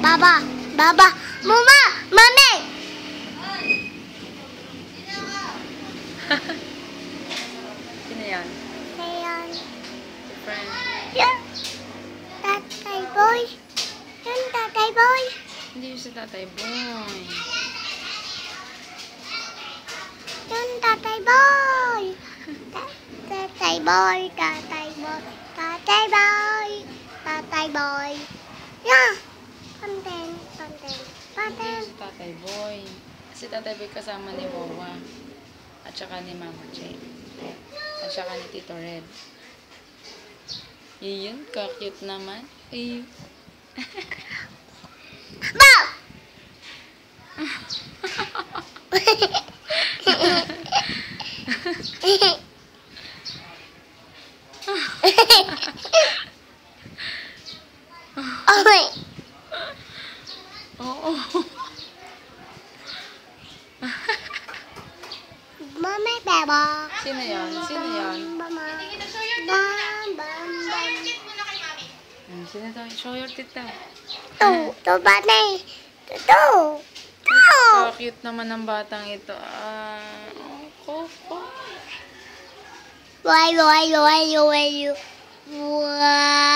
Baba. Baba. Mama. Mami. Sino yan? Ayan. Si friend. Yan. Tatay boy. Yan, tatay boy. Hindi yung si Tatay Boy. Yan, tatay boy. Tatay boy. Tatay boy. Tatay boy. Tatay boy. Yan. Panten. Panten. Hindi Panten. yung si Tatay Boy. Si Tatay Boy kasama ni Wawa. At saka ni Mama Jane. At saka ni Tito Red. Iyon, ka-cute naman. Iyon. Bow! Okay. Oo. Mama, beba. Sino yan? Sino yan? Mama. Bam, bam, bam. Sino to? Show your teeth daw. To ba na eh? To. Ka-cute naman ng batang ito. Coco. Why. Wow.